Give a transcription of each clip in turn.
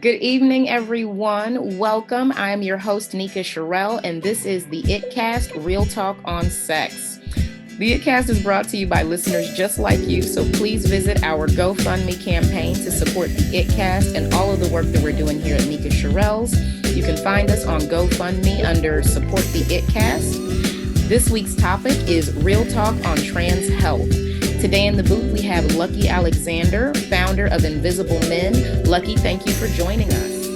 Good evening, everyone. Welcome. I am your host, Nika Cherrelles, and this is the ItCast Real Talk on Sex. The ItCast is brought to you by listeners just like you, so please visit our GoFundMe campaign to support the ItCast and all of the work that we're doing here at Nika Cherrelles. You can find us on GoFundMe under Support the ItCast. This week's topic is Real Talk on Trans Health. Today in the booth, we have Luckie Alexander, founder of Invisible Men. Luckie, thank you for joining us.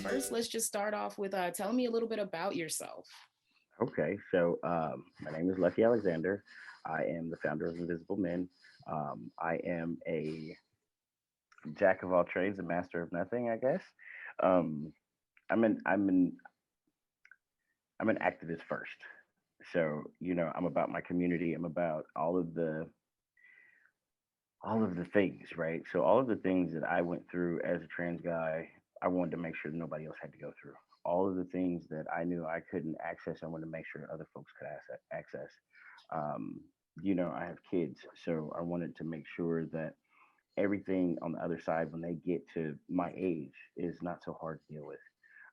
First, let's just start off with telling me a little bit about yourself. Okay, so my name is Luckie Alexander. I am the founder of Invisible Men. I am a jack of all trades, a master of nothing, I guess. Um, I'm an I'm an I'm an activist first. So I'm about my community. I'm about all of the things, right? So all of the things that I went through as a trans guy, I wanted to make sure that nobody else had to go through. All of the things that I knew I couldn't access, I wanted to make sure other folks could access. Um, I have kids, so I wanted to make sure that everything on the other side, when they get to my age, is not so hard to deal with.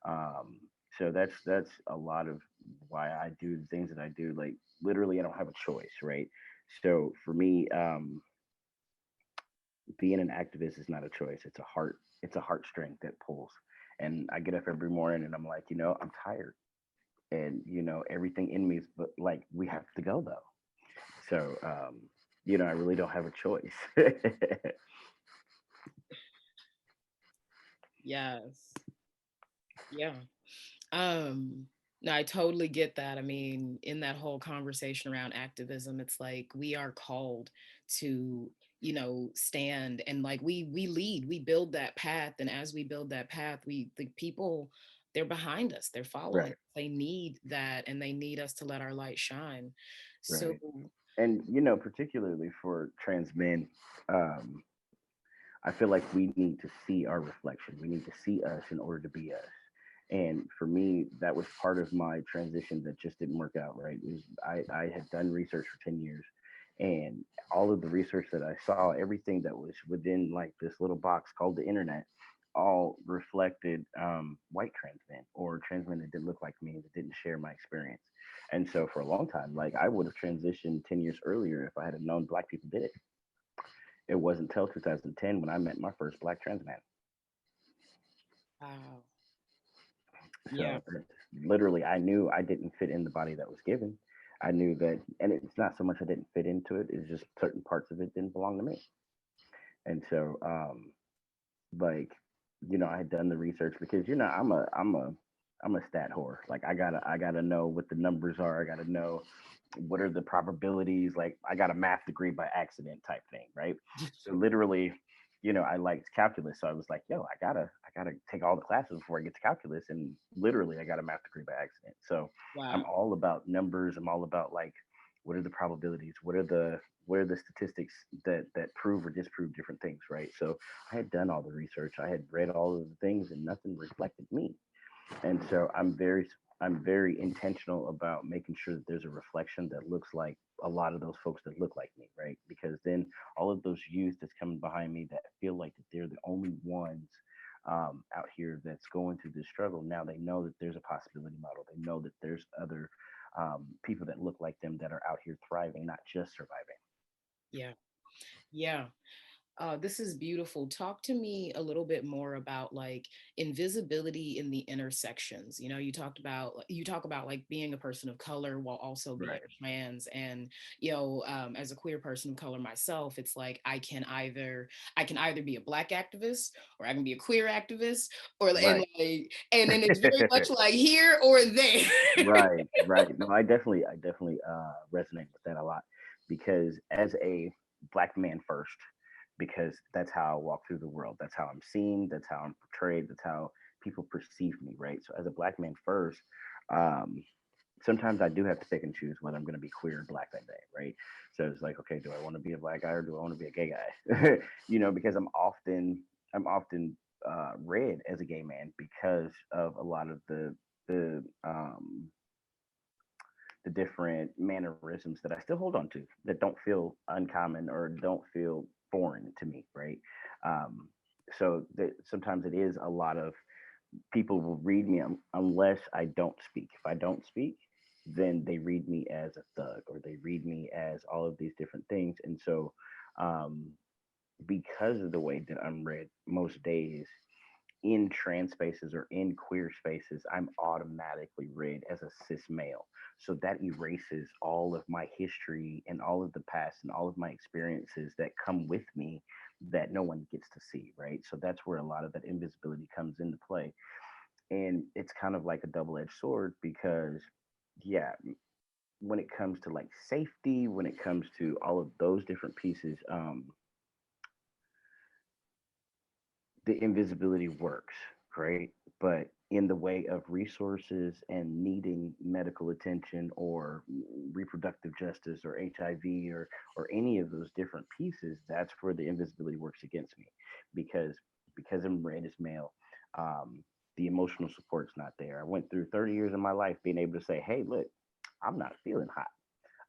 Um, so that's a lot of why I do the things that I do. Like literally, I don't have a choice, right? So for me, being an activist is not a choice. It's a heartstring that pulls. And I get up every morning and I'm like, I'm tired. And everything in me is but like we have to go though. So I really don't have a choice. Yes. Yeah. Um, no, I totally get that. I mean, in that whole conversation around activism, it's like we are called to, stand and like we lead, we build that path. And as we build that path, the people, they're behind us, they're following. Right, They need that and they need us to let our light shine. So, right. And particularly for trans men, um, I feel like we need to see our reflection. We need to see us in order to be us. And for me, that was part of my transition that just didn't work out right. I had done research for 10 years, and all of the research that I saw, everything that was within like this little box called the internet, all reflected white trans men or trans men that didn't look like me, that didn't share my experience. And so for a long time, like I would have transitioned 10 years earlier if I had known black people did it. It wasn't until 2010 when I met my first black trans man. wow. Yeah. So literally, I knew I didn't fit in the body that was given. I knew that, and it's not so much I didn't fit into it; it's just certain parts of it didn't belong to me. And so, like, I had done the research because I'm a stat whore. Like, I gotta know what the numbers are. I gotta know what are the probabilities. Like, I got a math degree by accident type thing, right? So literally, I liked calculus, so I was like, yo, I gotta take all the classes before I get to calculus, and literally, I got a math degree by accident. So I'm Wow. all about numbers. I'm all about like, what are the probabilities? What are the statistics that prove or disprove different things, right? So I had done all the research. I had read all of the things, and nothing reflected me. And so I'm very intentional about making sure that there's a reflection that looks like a lot of those folks that look like me, right? Because then all of those youth that's coming behind me that feel like that they're the only ones out here that's going through this struggle. Now they know that there's a possibility model. They know that there's other people that look like them that are out here thriving, not just surviving. Yeah. Yeah. This is beautiful. Talk to me a little bit more about like invisibility in the intersections. You talk about like being a person of color while also being Right. trans, and as a queer person of color myself, it's like I can either be a black activist or I can be a queer activist, Right. and then it's very much like here or there. Right, right. No, I definitely resonate with that a lot because as a black man first, because that's how I walk through the world. That's how I'm seen. That's how I'm portrayed. That's how people perceive me, right? So as a black man first, um, sometimes I do have to pick and choose whether I'm going to be queer or black that day, right? So it's like, okay, do I want to be a black guy or do I want to be a gay guy? Because I'm often read as a gay man because of a lot of the different mannerisms that I still hold on to that don't feel uncommon or don't feel foreign to me, right? Um, So that sometimes it is a lot of people will read me unless I don't speak. If I don't speak, then they read me as a thug or they read me as all of these different things. And so, um, because of the way that I'm read most days in trans spaces or in queer spaces, I'm automatically read as a cis male. So that erases all of my history and all of the past and all of my experiences that come with me that no one gets to see, right? So that's where a lot of that invisibility comes into play. And it's kind of like a double-edged sword because yeah, when it comes to like safety, when it comes to all of those different pieces, the invisibility works, right? But in the way of resources and needing medical attention or reproductive justice or HIV or any of those different pieces, that's where the invisibility works against me because I'm raised as male. The emotional support's not there. I went through 30 years of my life being able to say, "Hey, look, I'm not feeling hot.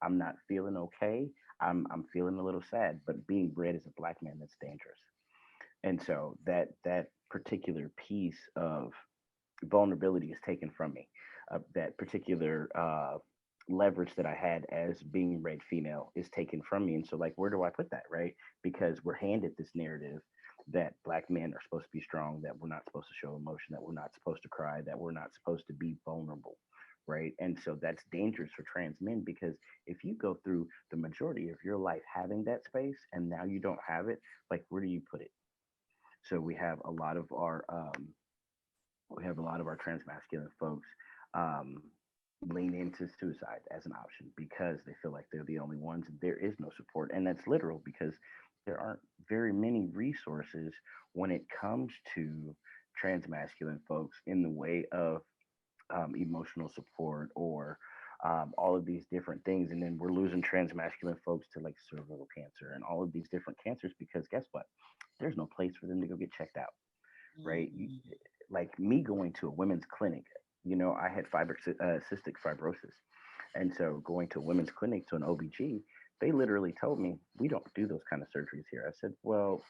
I'm not feeling okay. I'm feeling a little sad." But being bred as a black man, that's dangerous. And so that particular piece of vulnerability is taken from me. That particular leverage that I had as being red female is taken from me. And so, like, where do I put that, right? Because we're handed this narrative that black men are supposed to be strong, that we're not supposed to show emotion, that we're not supposed to cry, that we're not supposed to be vulnerable, right? And so that's dangerous for trans men because if you go through the majority of your life having that space and now you don't have it, like, where do you put it? So we have a lot of our transmasculine folks um, lean into suicide as an option because they feel like they're the only ones. There is no support, and that's literal because there aren't very many resources when it comes to transmasculine folks in the way of emotional support or all of these different things. And then we're losing transmasculine folks to like cervical cancer and all of these different cancers because guess what? There's no place for them to go get checked out, right? Like me going to a women's clinic, I had cystic fibrosis. And so going to a women's clinic to an OBG, they literally told me, we don't do those kind of surgeries here. I said, well,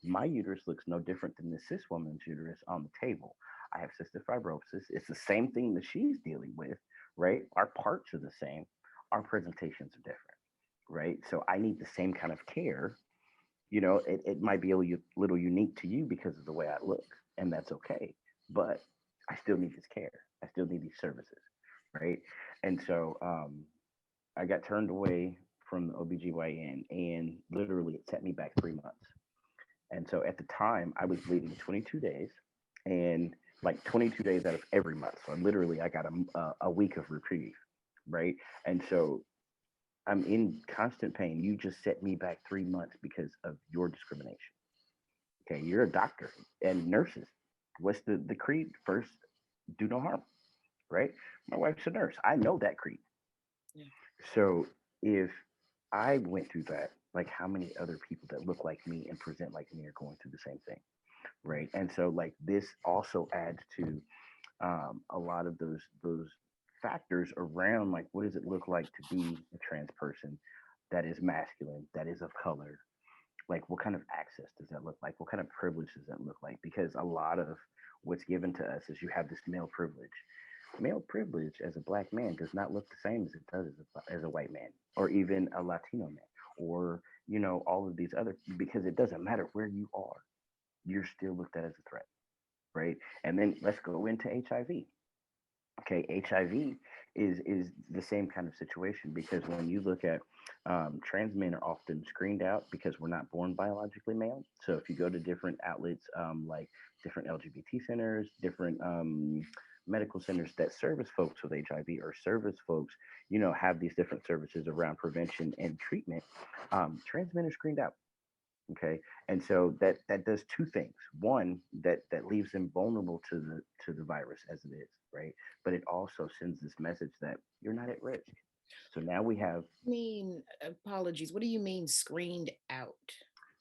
my uterus looks no different than the cis woman's uterus on the table. I have cystic fibrosis. It's the same thing that she's dealing with, right? Our parts are the same. Our presentations are different, right? So I need the same kind of care. It might be a little unique to you because of the way I look, and that's okay. But I still need this care. I still need these services, right? And so I got turned away from the OBGYN, and literally it set me back 3 months. And so at the time, I was bleeding 22 days, and like 22 days out of every month. So literally, I got a week of reprieve, right? And so I'm in constant pain. You just set me back 3 months because of your discrimination. Okay, you're a doctor and nurses. What's the creed? First, do no harm, right? My wife's a nurse. I know that creed. Yeah. So if I went through that, like how many other people that look like me and present like me are going through the same thing, right? And so like this also adds to a lot of those factors around like what does it look like to be a trans person that is masculine, that is of color, like what kind of access does that look like, what kind of privilege does that look like, because a lot of what's given to us is you have this male privilege as a black man does not look the same as it does as a white man or even a Latino man or all of these other, because it doesn't matter where you are, you're still looked at as a threat, right? And then let's go into HIV. Okay, HIV is the same kind of situation because when you look at trans men are often screened out because we're not born biologically male. So if you go to different outlets like different LGBT centers, different medical centers that service folks with HIV or service folks, have these different services around prevention and treatment, trans men are screened out. Okay, and so that does two things. One, that leaves them vulnerable to the virus as it is, right? But it also sends this message that you're not at risk. So now we have, Apologies. What do you mean screened out?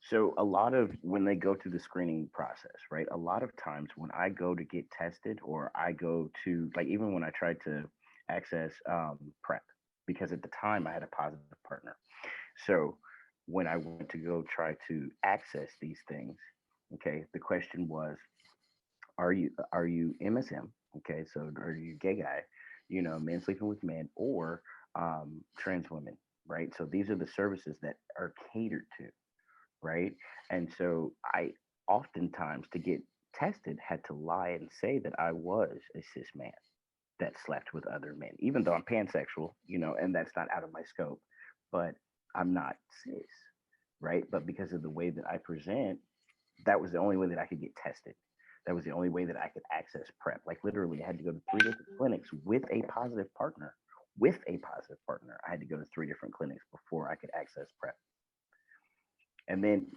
so a lot of when they go through the screening process, right? A lot of times when I go to get tested or I go to, like, even when I tried to access PrEP, because at the time I had a positive partner. So when I went to go try to access these things, Okay, the question was, are you MSM? Okay, so are you gay guy? Men sleeping with men, or trans women, right? So these are the services that are catered to, right? And so I oftentimes, to get tested, had to lie and say that I was a cis man that slept with other men, even though I'm pansexual, and that's not out of my scope, but I'm not cis, right? But because of the way that I present, that was the only way that I could get tested. That was the only way that I could access PrEP. Like literally, I had to go to three different clinics with a positive partner. With a positive partner, I had to go to three different clinics before I could access PrEP. And then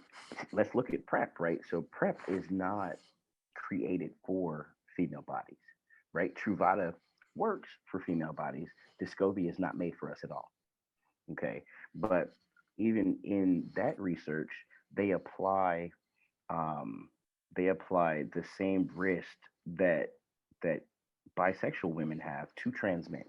let's look at PrEP, right? So PrEP is not created for female bodies, right? Truvada works for female bodies. Descovy is not made for us at all. Okay. But even in that research, they apply um, they apply the same risk that that bisexual women have to trans men.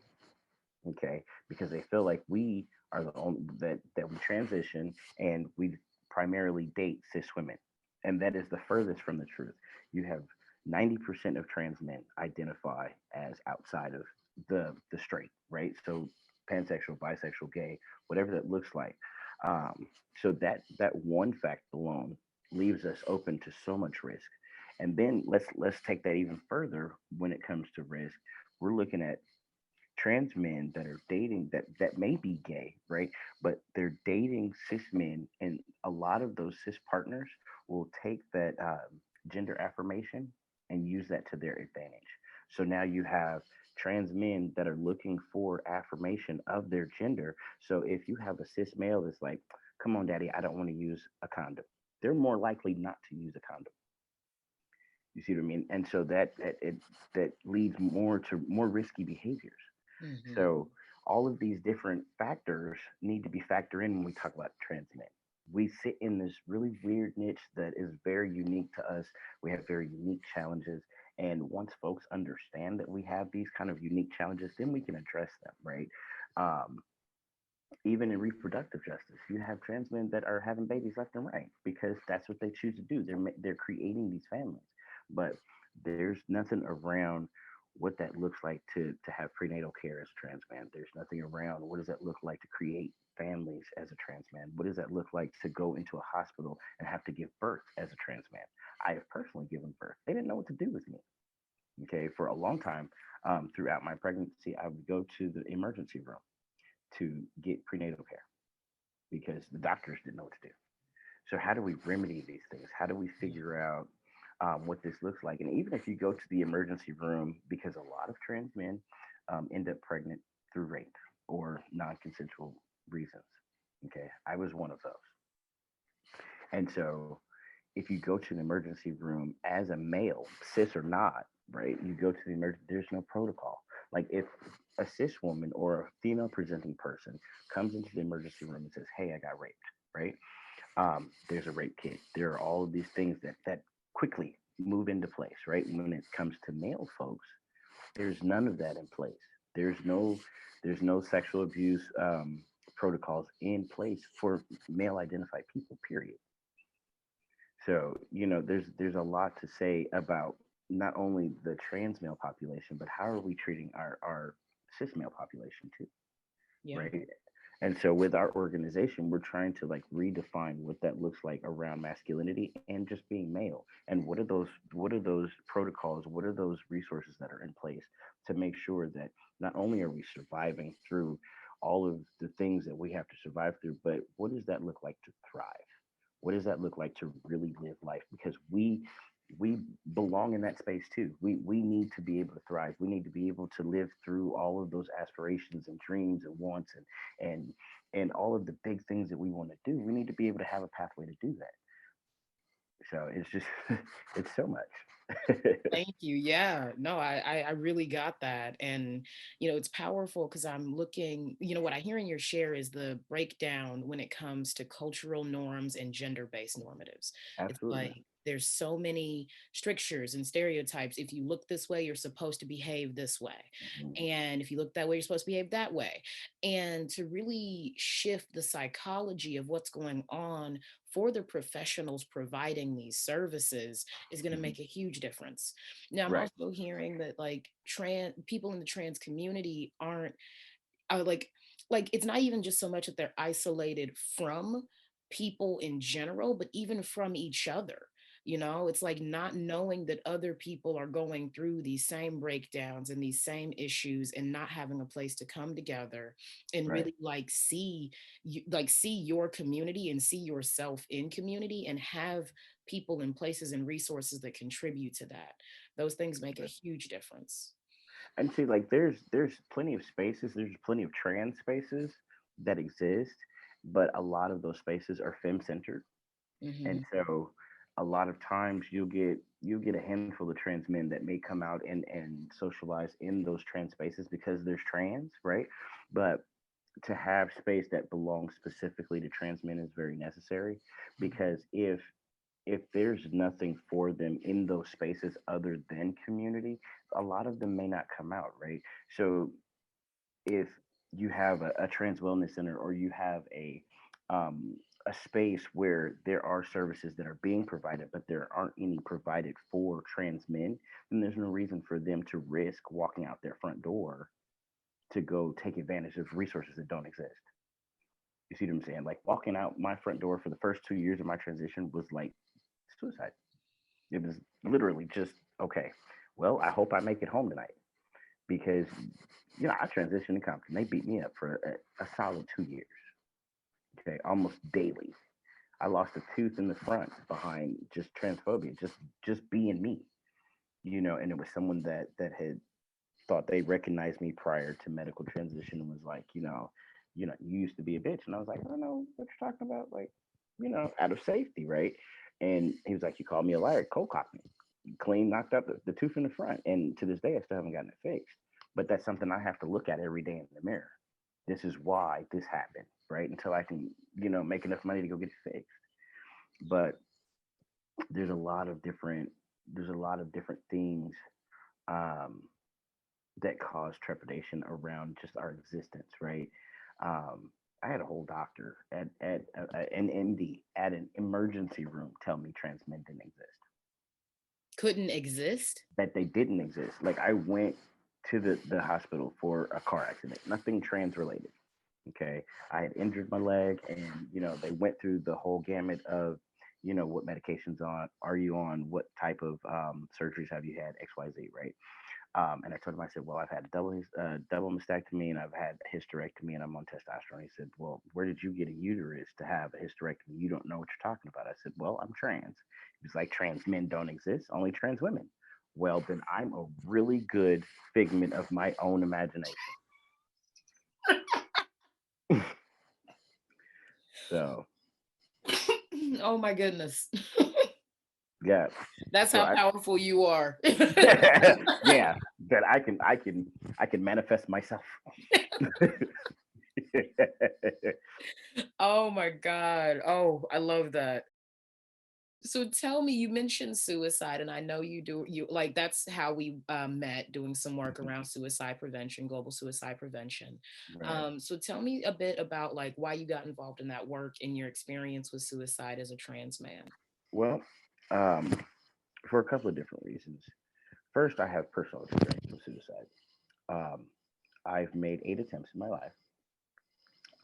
Okay, because they feel like we are the only that we transition and we primarily date cis women, and that is the furthest from the truth. You have 90% of trans men identify as outside of the straight, right? So pansexual, bisexual, gay, whatever that looks like. So that one fact alone leaves us open to so much risk. And then let's take that even further. When it comes to risk, we're looking at trans men that are dating that may be gay, right? But they're dating cis men, and a lot of those cis partners will take that gender affirmation and use that to their advantage. So now you have trans men that are looking for affirmation of their gender. So if you have a cis male that's like, "Come on, daddy, I don't want to use a condom," they're more likely not to use a condom. You see what I mean? And so that leads more to more risky behaviors. Hmm. So all of these different factors need to be factored in when we talk about trans men. We sit in this really weird niche that is very unique to us. We have very unique challenges. And once folks understand that we have these kind of unique challenges, then we can address them, right? Um, Even in reproductive justice, you have trans men that are having babies left and right because that's what they choose to do. They're creating these families, but there's nothing around what that looks like to have prenatal care as a trans man. There's nothing around what does that look like to create families as a trans man. What does that look like to go into a hospital and have to give birth as a trans man? I have personally given birth. They didn't know what to do with me. Okay, for a long time, throughout my pregnancy, I would go to the emergency room to get prenatal care because the doctors didn't know what to do. So how do we remedy these things? How do we figure out what this looks like? And even if you go to the emergency room, because a lot of trans men end up pregnant through rape or non-consensual reasons. Okay, I was one of those. And so if you go to an emergency room as a male, cis or not, right, you go to the emergency, there's no protocol. Like if a cis woman or a female presenting person comes into the emergency room and says, "Hey, I got raped," right? There's a rape kit. There are all of these things that quickly move into place, right? When it comes to male folks, there's none of that in place. There's no sexual abuse protocols in place for male identified people. Period. So, there's a lot to say about not only the trans male population, but how are we treating our cis male population too, Yeah. right? And so with our organization, we're trying to like redefine what that looks like around masculinity and just being male. And what are those protocols, what are those resources that are in place to make sure that not only are we surviving through all of the things that we have to survive through, but what does that look like to thrive? What does that look like to really live life? Because we belong in that space too. We need to be able to thrive. We need to be able to live through all of those aspirations and dreams and wants and and all of the big things that we want to do. We need to be able to have a pathway to do that. So it's just it's so much. Thank you. Yeah, no, I really got that. And, it's powerful because I'm looking, what I hear in your share is the breakdown when it comes to cultural norms and gender-based normatives. It's Absolutely. like there's so many strictures and stereotypes. If you look this way, you're supposed to behave this way. Mhm. And if you look that way, you're supposed to behave that way. And to really shift the psychology of what's going on for the professionals providing these services is going to Mhm. make a huge difference. Now, I'm Right. also hearing that like trans people in the trans community aren't are like it's not even just so much that they're isolated from people in general, but even from each other. It's like not knowing that other people are going through these same breakdowns and these same issues and not having a place to come together and Right. really like see you like see your community and see yourself in community and have people and places and resources that contribute to that. Those things make a huge difference. And see, like there's plenty of spaces, there's plenty of trans spaces that exist, but a lot of those spaces are femme centered. And Hmm. so a lot of times you'll get a handful of trans men that may come out and socialize in those trans spaces because there's trans, right? But to have space that belongs specifically to trans men is very necessary, because if there's nothing for them in those spaces other than community, a lot of them may not come out, right? So if you have a trans wellness center, or you have um, a space where there are services that are being provided, but there aren't any provided for trans men, then there's no reason for them to risk walking out their front door to go take advantage of resources that don't exist. You see what I'm saying? Like walking out my front door for the first 2 years of my transition was like suicide. It was literally just, okay, well, I hope I make it home tonight, because, I transitioned to Compton. They beat me up for a solid 2 years, okay, almost daily. I lost a tooth in the front behind just transphobia, just being me, and it was someone that had thought they recognized me prior to medical transition and was like, you used to be a bitch. And I was like, I don't know what you're talking about. Like, out of safety, right? And he was like, you called me a liar, cold cocked me, clean, knocked out the tooth in the front. And to this day, I still haven't gotten it fixed. But that's something I have to look at every day in the mirror. This is why this happened, right? Until I can, make enough money to go get it fixed. But there's a lot of different, there's a lot of different things um, that cause trepidation around just our existence, right? I had a whole doctor at an MD at an emergency room tell me trans men didn't exist, Couldn't exist. that they didn't exist. Like I went to the hospital for a car accident, nothing trans related. Okay, I had injured my leg, and they went through the whole gamut of, what medications on are you on, what type of surgeries have you had, XYZ, right? And I told him, I said, well, I've had a double mastectomy, and I've had a hysterectomy, and I'm on testosterone. He said, well, where did you get a uterus to have a hysterectomy? You don't know what you're talking about. I said, well, I'm trans. He was like, trans men don't exist, only trans women. Well, then I'm a really good figment of my own imagination. So, Oh my goodness. yeah. That's So how I, powerful you are. yeah, that I can manifest myself. Oh my God. Oh, I love that. So tell me, you mentioned suicide, and I know you like that's how we met doing some work around suicide prevention, global suicide prevention. Right. So tell me a bit about like why you got involved in that work and your experience with suicide as a trans man. Well, um, for a couple of different reasons. First, I have personal experience with suicide. Um, I've made 8 attempts in my life.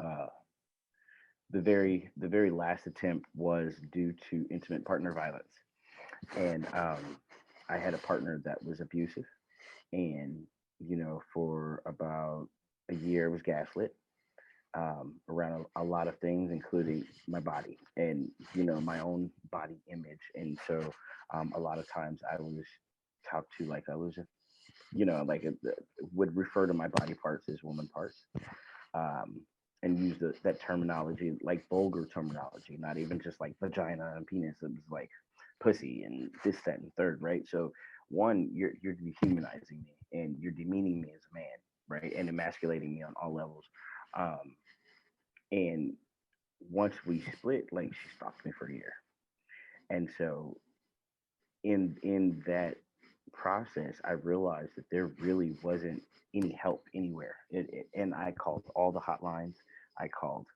Uh, the very last attempt was due to intimate partner violence, and I had a partner that was abusive, and for about a year was gaslit around a lot of things, including my body and my own body image. And so a lot of times I was talked to like I was, like would refer to my body parts as woman parts. Um, and use that terminology, like vulgar terminology, not even just like vagina and penis. It was like pussy and this, that, and third, right? So one, you're dehumanizing me and you're demeaning me as a man, right? And emasculating me on all levels. Um, and once we split, like she stalked me for a year. And so in that process, I realized that there really wasn't any help anywhere. And I called all the hotlines. I called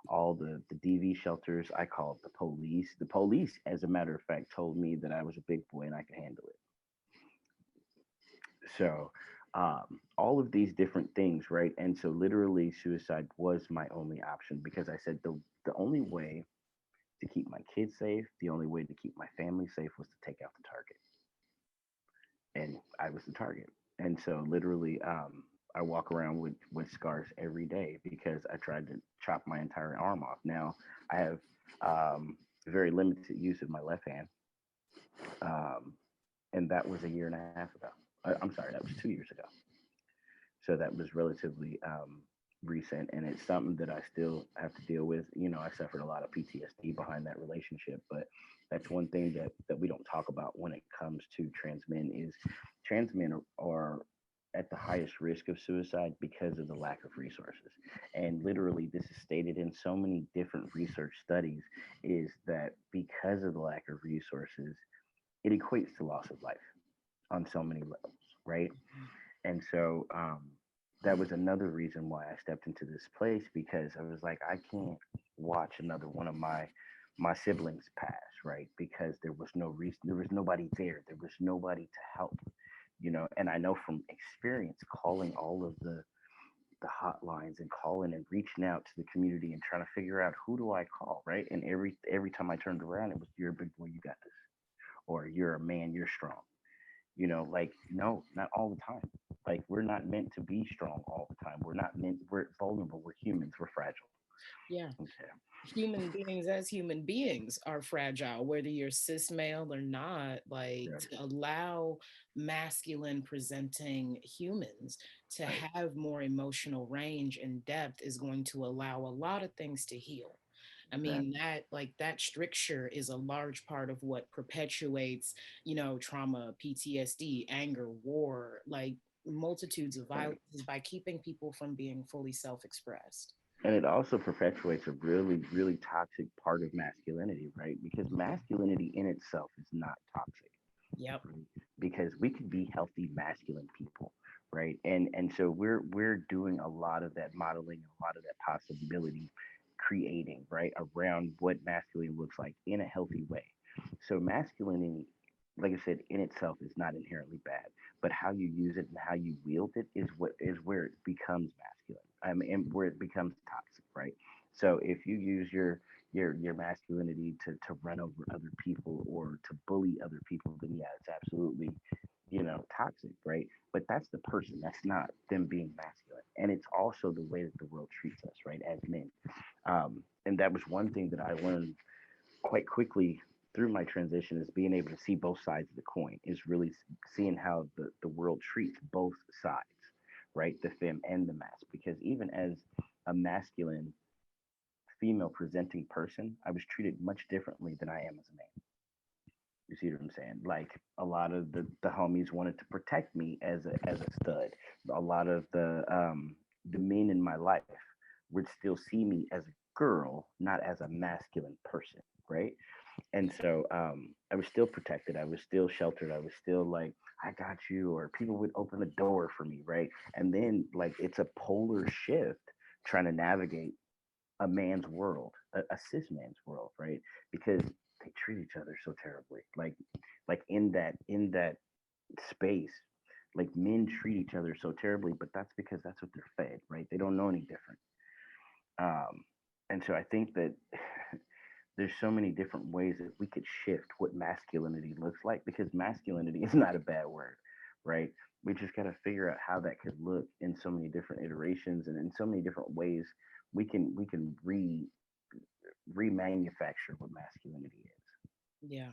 all the DV shelters. I called the police. The police, as a matter of fact, told me that I was a big boy and I could handle it. So all of these different things, right? And so literally, suicide was my only option because I said the only way to keep my kids safe, the only way to keep my family safe was to take out the target, and I was the target. And so literally, I walk around with scars every day because I tried to chop my entire arm off. Now I have very limited use of my left hand, um, and that was a year and a half ago. I'm sorry, that was 2 years ago. So that was relatively recent, and it's something that I still have to deal with. You know, I suffered a lot of PTSD behind that relationship, but that's one thing that we don't talk about when it comes to trans men is trans men are at the highest risk of suicide because of the lack of resources. And literally, this is stated in so many different research studies, is that because of the lack of resources, it equates to loss of life on so many levels, right? And so that was another reason why I stepped into this place, because I was like, I can't watch another one of my siblings pass, right? Because there was no reason, there was nobody there, there was nobody to help, you know. And I know from experience, calling all of the hotlines and calling and reaching out to the community and trying to figure out who do I call, right? And every time I turned around, it was, you're a big boy, you got this, or you're a man, you're strong. You know, like, no, not all the time. Like, we're not meant to be strong all the time. We're not meant, we're vulnerable, we're humans, we're fragile. Yeah. Okay. Human beings as human beings are fragile, whether you're cis male or not. Like, Yeah. to allow masculine presenting humans to Right. have more emotional range and depth is going to allow a lot of things to heal. I mean, Exactly. that, like, that stricture is a large part of what perpetuates, trauma, PTSD, anger, war, like multitudes of Right. violences, by keeping people from being fully self-expressed. And it also perpetuates a really, really toxic part of masculinity, right? Because masculinity in itself is not toxic, Yep. right? Because we could be healthy masculine people, right? And so we're doing a lot of that modeling, a lot of that possibility creating, right, around what masculine looks like in a healthy way. So masculinity, like I said, in itself is not inherently bad, but how you use it and how you wield it is what is where it becomes masculine. I mean, and where it becomes toxic, right? So if you use your masculinity to run over other people or to bully other people, then yeah, it's absolutely, toxic, right? But that's the person. That's not them being masculine. And it's also the way that the world treats us, right, as men. And that was one thing that I learned quite quickly through my transition, is being able to see both sides of the coin, is really seeing how the world treats both sides, right? The femme and the mas. Because even as a masculine female presenting person, I was treated much differently than I am as a man. You see what I'm saying? Like, a lot of the homies wanted to protect me as a stud. A lot of the men in my life would still see me as a girl, not as a masculine person, right? And so I was still protected. I was still sheltered. I was still like, I got you, or people would open the door for me, right? And then, like, it's a polar shift trying to navigate a man's world, a cis man's world, right? Because they treat each other so terribly. Like in that space, like, men treat each other so terribly, but that's because that's what they're fed, right? They don't know any different. Um, and so I think that there's so many different ways that we could shift what masculinity looks like, because masculinity is not a bad word, right? We just got to figure out how that could look in so many different iterations and in so many different ways. We can remanufacture what masculinity is. Yeah.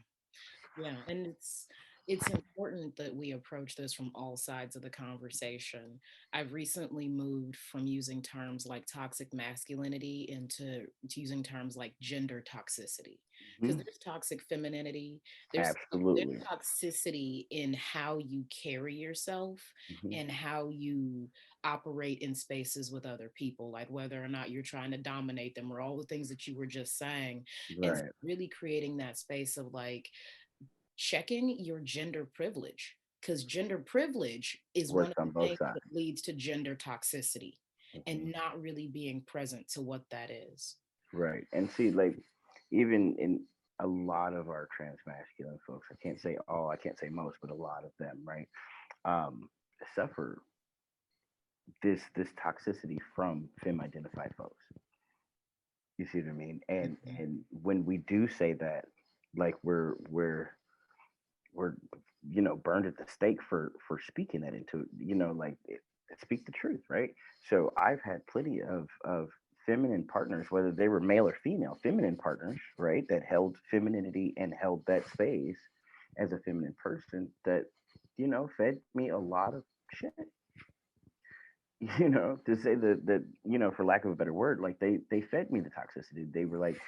Yeah. And it's it's important that we approach this from all sides of the conversation. I've recently moved from using terms like toxic masculinity into to using terms like gender toxicity. Because Hmm. there's toxic femininity, there's Absolutely. toxicity in how you carry yourself Hmm. and how you operate in spaces with other people, like whether or not you're trying to dominate them or all the things that you were just saying. And so Right. really creating that space of like checking your gender privilege, because gender privilege is one Works of on the both things sides. that leads to gender toxicity and Hmm. not really being present to what that is. Right. And see, like, even in a lot of our trans masculine folks, I can't say all, I can't say most, but a lot of them, right, um, suffer this toxicity from femme identified folks. You see what I mean? Mhm. And when we do say that, like we're burned at the stake for speaking that into, like speak the truth, right? So I've had plenty of feminine partners, whether they were male or female, feminine partners, right, that held femininity and held that space as a feminine person that fed me a lot of shit. To say that, for lack of a better word, like they fed me the toxicity. They were like,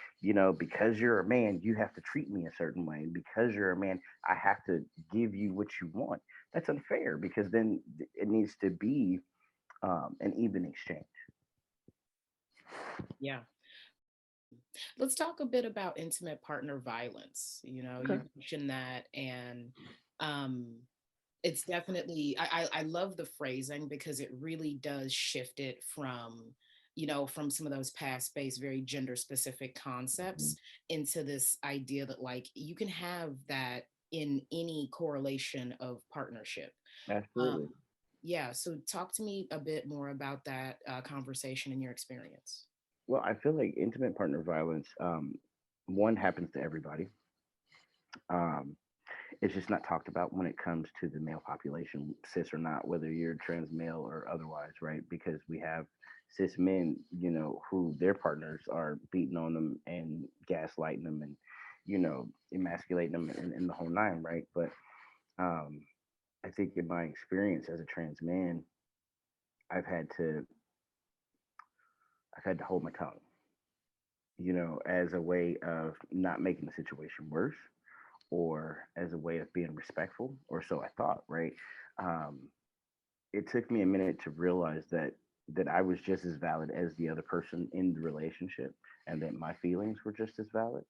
because you're a man, you have to treat me a certain way, and because you're a man, I have to give you what you want. That's unfair, because then it needs to be an even exchange. Yeah. Let's talk a bit about intimate partner violence. You know, Okay. you mentioned that, and um, it's definitely, I love the phrasing because it really does shift it from, from some of those past-based, very gender-specific Hmm. concepts into this idea that like you can have that in any correlation of partnership. Absolutely. Um, yeah, so talk to me a bit more about that conversation and your experience. Well, I feel like intimate partner violence, one, happens to everybody. Um, it's just not talked about when it comes to the male population, cis or not, whether you're trans male or otherwise, right? Because we have cis men, who their partners are beating on them and gaslighting them and, emasculating them in the whole nine, right? But um, I think in my experience as a trans man, I've had to I've had to hold my tongue, as a way of not making the situation worse, or as a way of being respectful, or so I thought, right? Um, it took me a minute to realize that I was just as valid as the other person in the relationship, and that my feelings were just as valid.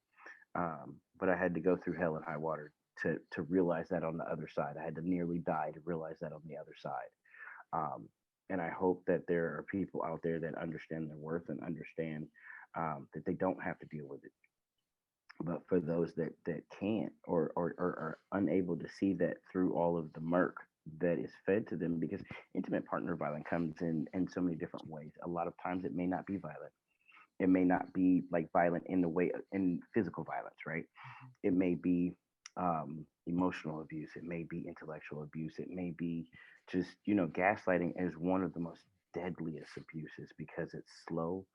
But I had to go through hell and high water to realize that on the other side. I had to nearly die to realize that on the other side. Um, and I hope that there are people out there that understand their worth and understand that they don't have to deal with it. But for those that can't, or are unable to see that through all of the murk that is fed to them, because intimate partner violence comes in so many different ways. A lot of times it may not be violent. It may not be like violent in the way in physical violence, right? It may be emotional abuse. It may be intellectual abuse. It may be just, gaslighting is one of the most deadliest abuses, because it's slow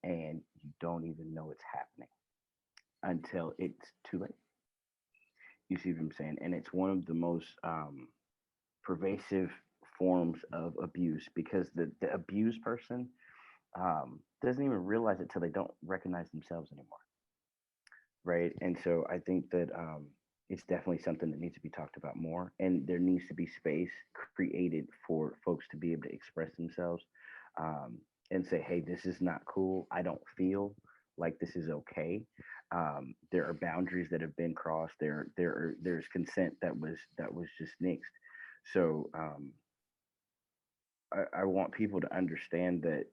and you don't even know it's happening until it's too late. You see what I'm saying? And it's one of the most pervasive forms of abuse, because the abused person doesn't even realize it till they don't recognize themselves anymore, right? And so I think that it's definitely something that needs to be talked about more, and there needs to be space created for folks to be able to express themselves, um, and say, "Hey, this is not cool. I don't feel like this is okay." There are boundaries that have been crossed. There's consent that was just nixed. So I want people to understand that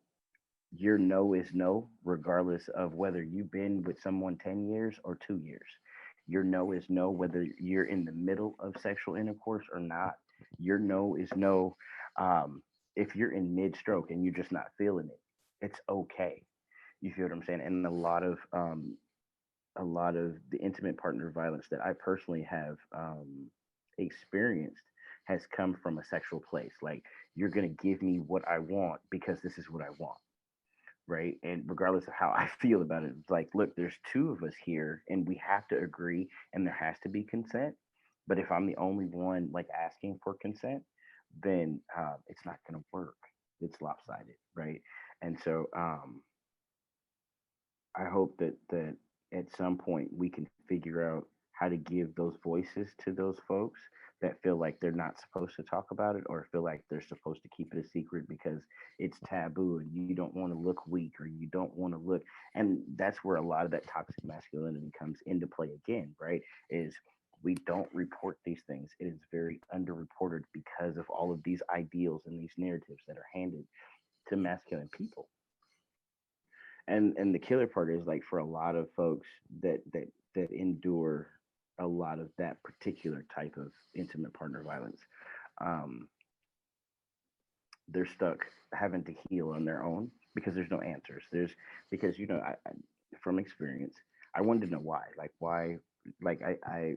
your no is no, regardless of whether you've been with someone 10 years or 2 years. Your no is no, whether you're in the middle of sexual intercourse or not. Your no is no. If you're in mid stroke and you're just not feeling it, it's okay. You feel what I'm saying? And a lot of the intimate partner violence that I personally have experienced has come from a sexual place. Like, you're gonna give me what I want because this is what I want, right? And regardless of how I feel about it, it's like, look, there's two of us here, and we have to agree, and there has to be consent. But if I'm the only one like asking for consent, then it's not going to work. It's lopsided, right? And so I hope that at some point we can figure out how to give those voices to those folks that feel like they're not supposed to talk about it, or feel like they're supposed to keep it a secret because it's taboo and you don't want to look weak, or you don't want to look. And that's where a lot of that toxic masculinity comes into play again, right? Is we don't report these things. It is very underreported because of all of these ideals and these narratives that are handed to masculine people. And the killer part is, like, for a lot of folks that endure a lot of that particular type of intimate partner violence, um, they're stuck having to heal on their own because there's no answers. There's because from experience, I wanted to know why, like why, like I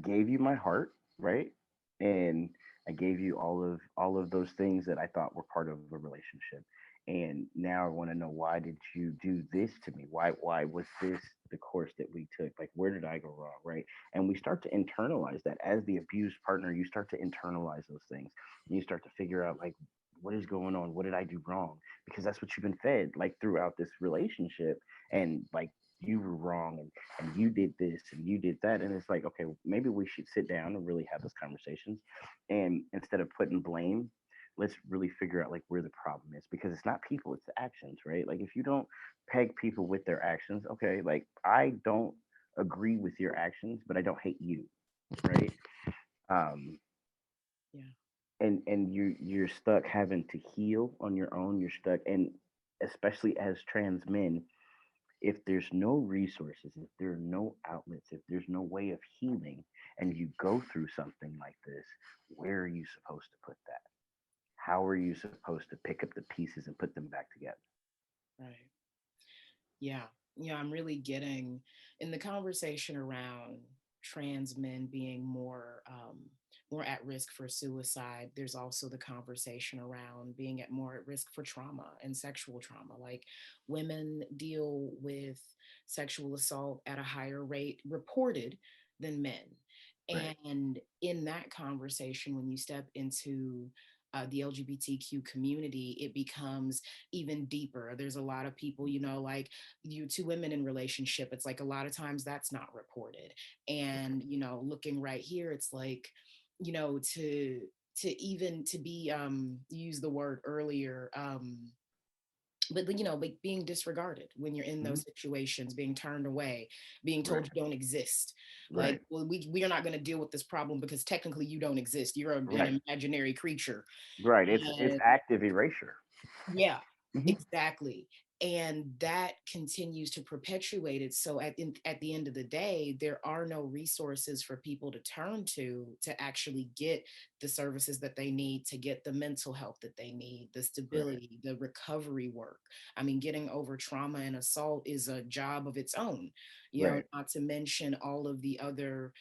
gave you my heart, right? And I gave you all of those things that I thought were part of a relationship. And now I want to know, why did you do this to me? Why was this the course that we took? Like, where did I go wrong, right? And we start to internalize that as the abused partner. You start to internalize those things. And you start to figure out, like, what is going on? What did I do wrong? Because that's what you've been fed, like, throughout this relationship. And like, you were wrong, and you did this and you did that. And it's like, okay, maybe we should sit down and really have those conversations. And instead of putting blame, let's really figure out like where the problem is, because it's not people, it's the actions, right? Like, if you don't peg people with their actions, okay, like, I don't agree with your actions, but I don't hate you, right? um Yeah. and you're stuck having to heal on your own. You're stuck. And especially as trans men, if there's no resources, if there are no outlets, if there's no way of healing, and you go through something like this, where are you supposed to put that? How are you supposed to pick up the pieces and put them back together? Right. Yeah. Yeah. I'm really getting in the conversation around trans men being more at risk for suicide. There's also the conversation around being at more at risk for trauma and sexual trauma. Like, women deal with sexual assault at a higher rate reported than men. Right. And in that conversation, when you step into the LGBTQ community, it becomes even deeper. There's a lot of people, like, you two women in relationship, it's like a lot of times that's not reported. And looking right here, it's like, to even to be use the word earlier, but like being disregarded when you're in Hmm. those situations, being turned away, being told Right. you don't exist. Like, Right. well, we are not going to deal with this problem because technically you don't exist, you're Right. an imaginary creature. Right. It's active erasure. Yeah, Hmm. exactly. And that continues to perpetuate it. So at the end of the day, there are no resources for people to turn to actually get the services that they need, to get the mental health that they need, the Right. stability, the recovery work. I mean, getting over trauma and assault is a job of its own, Right. not to mention all of the other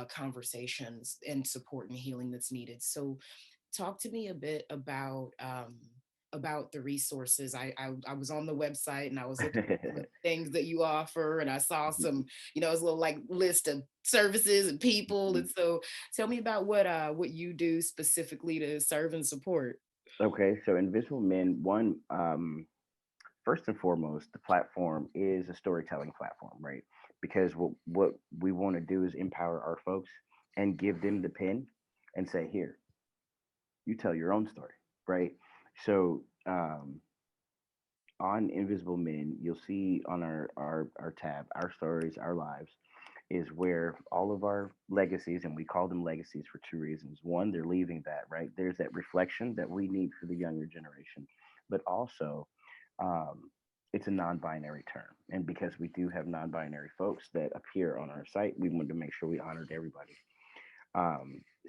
conversations and support and healing that's needed. So talk to me a bit about the resources. I was on the website and I was looking at some of the things that you offer, and I saw some, it's a little like list of services and people. And so tell me about what you do specifically to serve and support. Okay, so Invisible Men, one, first and foremost, the platform is a storytelling platform, right? Because what we want to do is empower our folks and give them the pen and say, here, you tell your own story, right? So on Invisible Men, you'll see on our tab, our stories, our lives, is where all of our legacies, and we call them legacies for two reasons. One, they're leaving that, right? There's that reflection that we need for the younger generation, but also, um, it's a non-binary term. And because we do have non-binary folks that appear on our site, we wanted to make sure we honored everybody.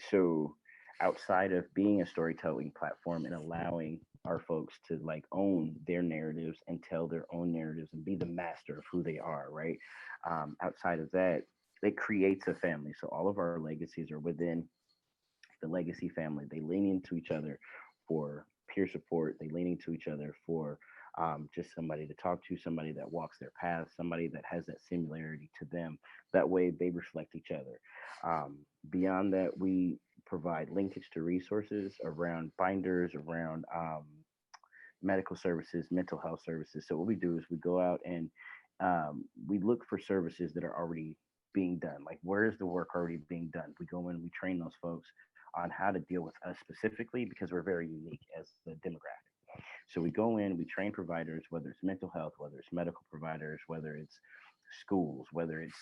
So outside of being a storytelling platform and allowing our folks to like own their narratives and tell their own narratives and be the master of who they are, right? Outside of that, it creates a family. So all of our legacies are within the legacy family. They lean into each other for peer support. They lean into each other for just somebody to talk to, somebody that walks their path, somebody that has that similarity to them. That way they reflect each other. Beyond that, we provide linkage to resources around binders, around medical services, mental health services. So what we do is we go out and we look for services that are already being done. Like, where is the work already being done? We go in, we train those folks on how to deal with us specifically because we're very unique as the demographic. So we go in, we train providers, whether it's mental health, whether it's medical providers, whether it's schools, whether it's,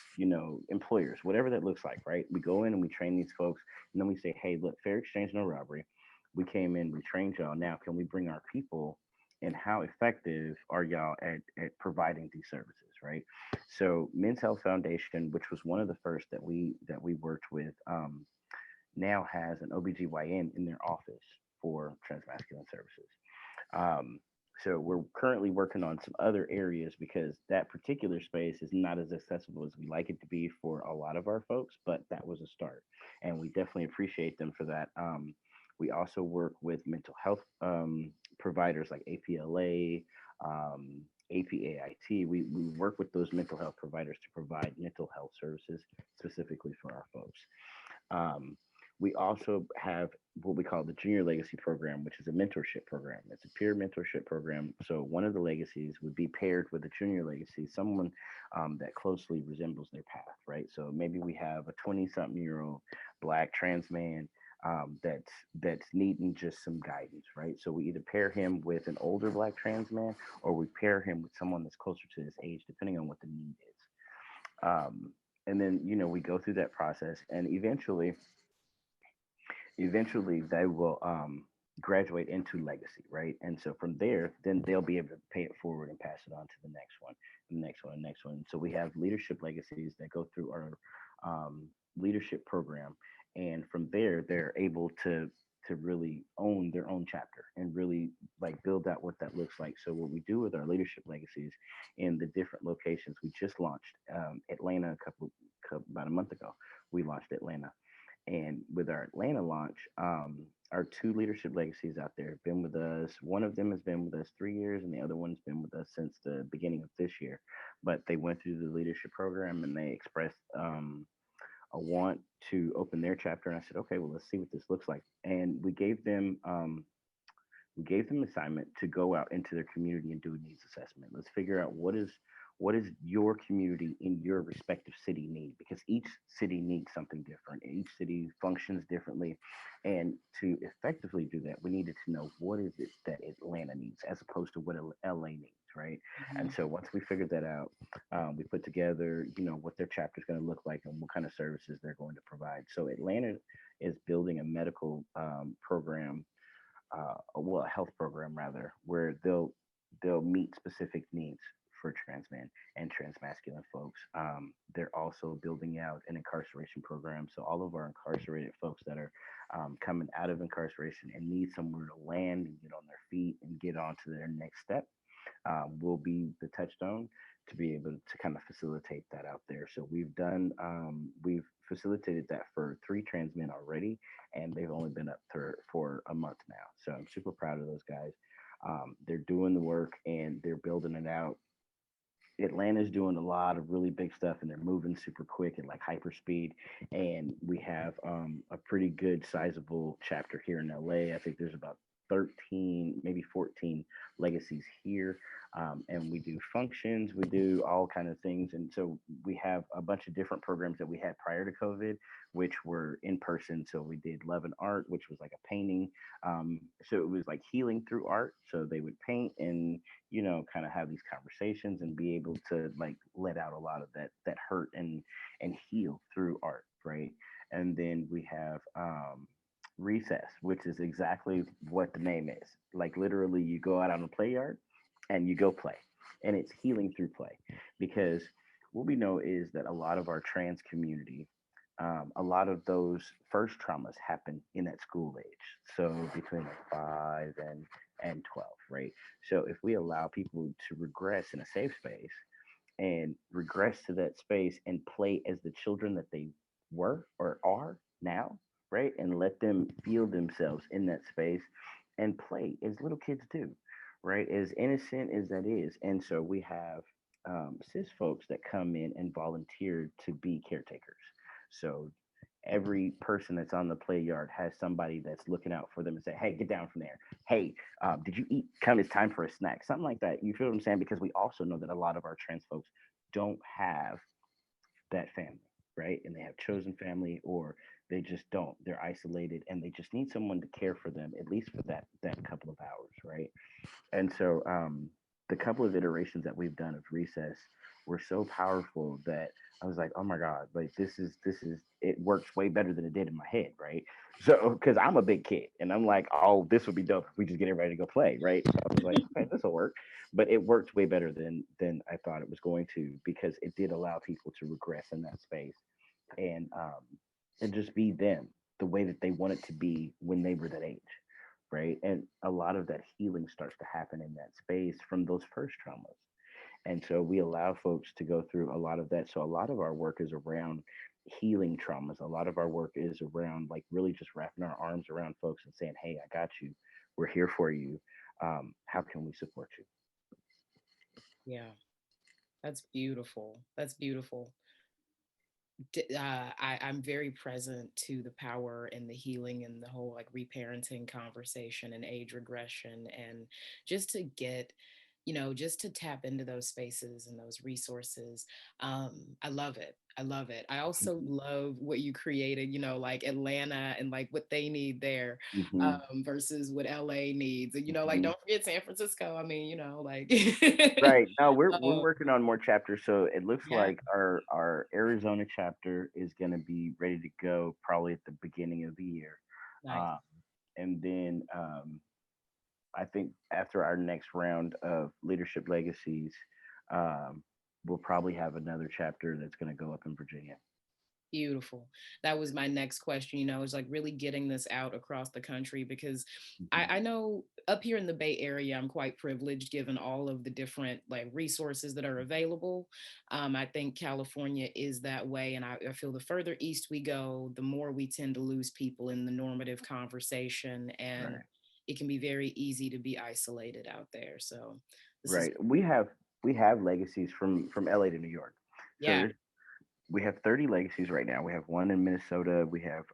employers, whatever that looks like, right? We go in and we train these folks, and then we say, hey, look, fair exchange, no robbery. We came in, we trained y'all. Now, can we bring our people, and how effective are y'all at providing these services, right? So Men's Health Foundation, which was one of the first that we worked with, now has an OBGYN in their office for transmasculine services. Um, so we're currently working on some other areas because that particular space is not as accessible as we like it to be for a lot of our folks, but that was a start, and we definitely appreciate them for that. We also work with mental health providers like APLA, APAIT. We work with those mental health providers to provide mental health services specifically for our folks. Um, we also have what we call the Junior Legacy Program, which is a mentorship program. It's a peer mentorship program. So one of the legacies would be paired with a junior legacy, someone that closely resembles their path, right? So maybe we have a 20-something-year-old Black trans man that's needing just some guidance, right? So we either pair him with an older Black trans man, or we pair him with someone that's closer to his age, depending on what the need is. And then we go through that process, and eventually they will graduate into legacy, right? And so from there, then they'll be able to pay it forward and pass it on to the next one, the next one, the next one. So we have leadership legacies that go through our leadership program, and from there they're able to really own their own chapter and really like build out what that looks like. So what we do with our leadership legacies in the different locations, we just launched Atlanta about a month ago. We launched Atlanta, and with our Atlanta launch, our two leadership legacies out there have been with us. One of them has been with us 3 years, and the other one's been with us since the beginning of this year. But they went through the leadership program and they expressed a want to open their chapter. And I said, okay, well, let's see what this looks like. And we gave them assignment to go out into their community and do a needs assessment. Let's figure out what is your community in your respective city need, because each city needs something different. Each city functions differently, and to effectively do that, we needed to know what is it that Atlanta needs as opposed to what LA needs, right? And Mhm. so once we figured that out, we put together, what their chapter is going to look like and what kind of services they're going to provide. So Atlanta is building a medical program, well, a health program rather, where they'll meet specific needs for trans men and trans masculine folks. They're also building out an incarceration program. So all of our incarcerated folks that are coming out of incarceration and need somewhere to land and get on their feet and get on to their next step, will be the touchstone to be able to kind of facilitate that out there. So we've facilitated that for 3 trans men already, and they've only been up for a month now. So I'm super proud of those guys. They're doing the work and they're building it out. Atlanta's doing a lot of really big stuff, and they're moving super quick at like hyper speed. And we have a pretty good sizable chapter here in LA. I think there's about 13, maybe 14 legacies here. And we do functions, we do all kind of things. And so we have a bunch of different programs that we had prior to COVID, which were in person. So we did Love and Art, which was like a painting. So it was like healing through art. So they would paint and kind of have these conversations and be able to like let out a lot of that hurt and heal through art, right? And then we have recess, which is exactly what the name is. Like literally, you go out on the play yard and you go play, and it's healing through play, because what we know is that a lot of our trans community, a lot of those first traumas happen in that school age, so between like 5 and 12, right? So if we allow people to regress in a safe space and regress to that space and play as the children that they were or are now, right? And let them feel themselves in that space and play as little kids do, right? As innocent as that is. And so we have cis folks that come in and volunteer to be caretakers. So every person that's on the play yard has somebody that's looking out for them and say, "Hey, get down from there. Hey, did you eat? Come, it's time for a snack." Something like that. You feel what I'm saying? Because we also know that a lot of our trans folks don't have that family, right? And they have chosen family, or they just don't. They're isolated, and they just need someone to care for them at least for that couple of hours, right? And so the couple of iterations that we've done of Recess were so powerful that I was like, oh my God, like this is it works way better than it did in my head, right? So because I'm a big kid and I'm like, oh, this would be dope if we just get everybody to go play, right? So I was like, okay, this will work. But it worked way better than I thought it was going to, because it did allow people to regress in that space and um and just be them the way that they wanted to be when they were that age, right? And a lot of that healing starts to happen in that space from those first traumas. And so we allow folks to go through a lot of that. So a lot of our work is around healing traumas. A lot of our work is around like really just wrapping our arms around folks and saying, "Hey, I got you. We're here for you. How can we support you?" Yeah, that's beautiful. That's beautiful. I'm very present to the power and the healing and the whole like reparenting conversation and age regression, and just to get, just to tap into those spaces and those resources. I love it. I love it. I also love what you created, like Atlanta and like what they need there, Hmm. versus what LA needs. And, like Hmm. don't forget San Francisco. I mean, like Right. No, we're uh, working on more chapters. So it looks yeah, like our Arizona chapter is going to be ready to go probably at the beginning of the year. nice. Uh, and then I think after our next round of leadership legacies, um, we'll probably have another chapter that's going to go up in Virginia. Beautiful. That was my next question. Is like really getting this out across the country, because Hmm. I know up here in the Bay Area, I'm quite privileged given all of the different like resources that are available. I think California is that way. And I feel the further east we go, the more we tend to lose people in the normative conversation. And Right. it can be very easy to be isolated out there. So this is, Right. We have legacies from LA to New York. So yeah, we have 30 legacies right now. We have one in Minnesota. We have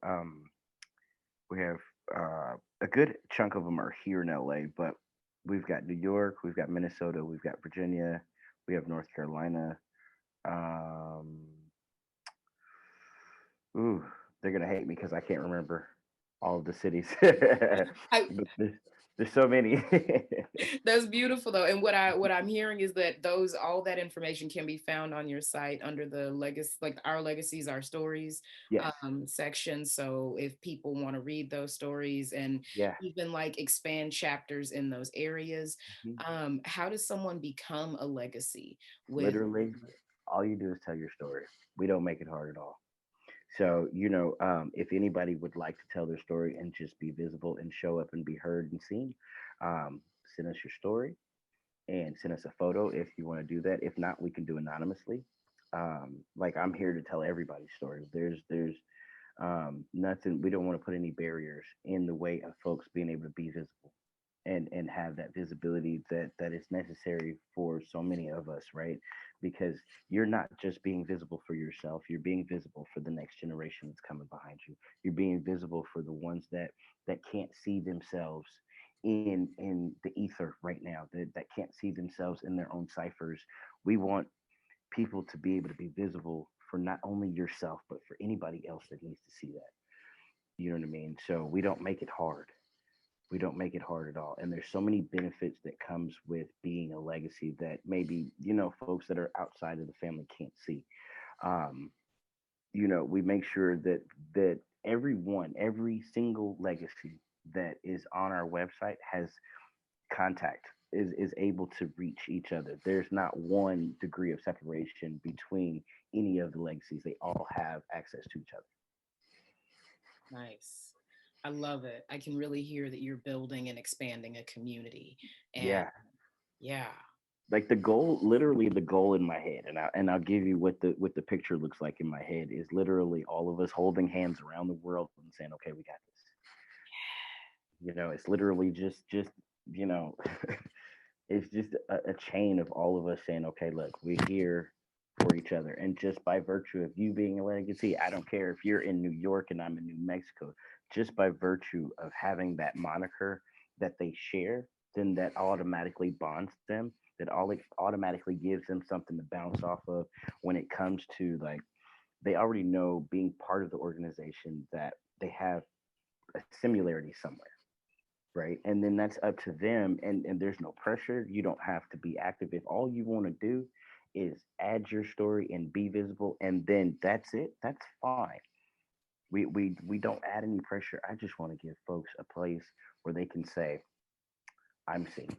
a good chunk of them are here in LA, but we've got New York, we've got Minnesota, we've got Virginia, we have North Carolina. Um, ooh, they're gonna hate me because I can't remember all of the cities, I, but there's so many. That's beautiful though. And what I'm hearing is that those all that information can be found on your site under the legacy, like our legacies, our stories Yes. section. So if people want to read those stories and Yeah. even like expand chapters in those areas, Mhm. how does someone become a legacy with Literally, all you do is tell your story. We don't make it hard at all. So, if anybody would like to tell their story and just be visible and show up and be heard and seen, send us your story and send us a photo if you want to do that. If not, we can do anonymously. Like I'm here to tell everybody's story. There's nothing. We don't want to put any barriers in the way of folks being able to be visible and have that visibility that is necessary for so many of us, right? Because you're not just being visible for yourself, you're being visible for the next generation that's coming behind you. You're being visible for the ones that can't see themselves in the ether right now, that can't see themselves in their own ciphers. We want people to be able to be visible for not only yourself but for anybody else that needs to see that. You know what I mean? So we don't make it hard. We don't make it hard at all. And there's so many benefits that comes with being a legacy that maybe, folks that are outside of the family can't see. um, we make sure that every single legacy that is on our website has contact, is able to reach each other. There's not one degree of separation between any of the legacies. They all have access to each other. nice. I love it. I can really hear that you're building and expanding a community. And Yeah. yeah. Like the goal, literally the goal in my head, and I'll give you what the picture looks like in my head, is literally all of us holding hands around the world and saying, okay, we got this. It's literally just you know It's just a chain of all of us saying, okay, look, we're here for each other. And just by virtue of you being a legacy, I don't care if you're in New York and I'm in New Mexico, just by virtue of having that moniker that they share, then that automatically bonds them. That all it automatically gives them something to bounce off of when it comes to like they already know being part of the organization that they have a similarity somewhere, right? And then that's up to them, and there's no pressure. You don't have to be active. If all you want to do is add your story and be visible, and then that's it, that's fine. We don't add any pressure. I just want to give folks a place where they can say, I'm seen.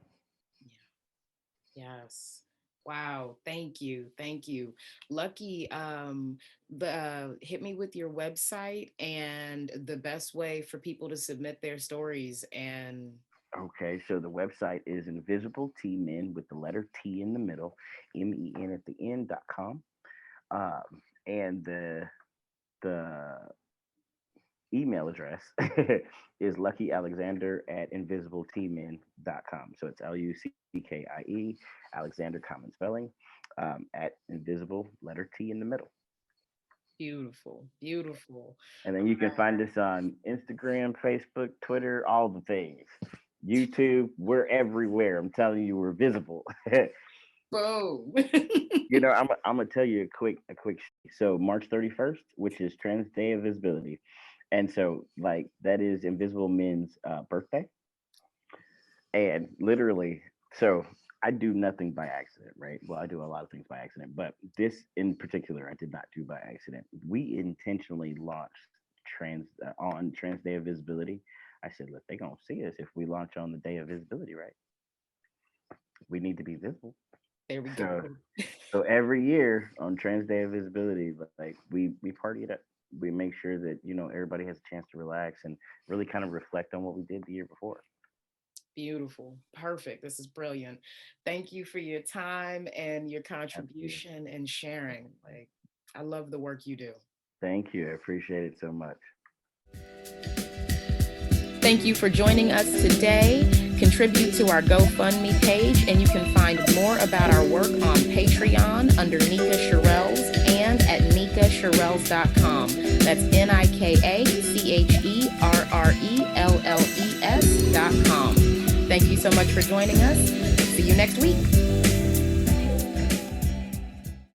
Yes. Wow. Thank you. Thank you. Lucky, hit me with your website and the best way for people to submit their stories. And Okay, so the website is Invisible T Men with the letter T in the middle, MEN at the end.com. And the email address is Lucky Alexander at invisibletmen.com. So it's LUCKIE, Alexander, common spelling, at invisible, letter T in the middle. beautiful, beautiful. And then you can find us on Instagram, Facebook, Twitter, all the things. YouTube, we're everywhere. I'm telling you, we're visible. Boom. I'm gonna tell you a quick. So March 31st, which is Trans Day of Visibility, and so like that is Invisible Men's birthday, and literally, so I do nothing by accident, right? Well, I do a lot of things by accident, but this in particular, I did not do by accident. We intentionally launched on Trans Day of Visibility. I said, look, they gonna see us if we launch on the day of visibility, right? We need to be visible. There we So go. So every year on Trans Day of Visibility, like we party it up. We make sure that everybody has a chance to relax and really kind of reflect on what we did the year before. Beautiful. Perfect. This is brilliant. Thank you for your time and your Absolutely. contribution and sharing. Like, I love the work you do. Thank you. I appreciate it so much. Thank you for joining us today. Contribute to our GoFundMe page, and you can find more about our work on Patreon under Nika Cherrelles and at NikaCherrelles.com. That's NikaCherrelles.com. Thank you so much for joining us. See you next week.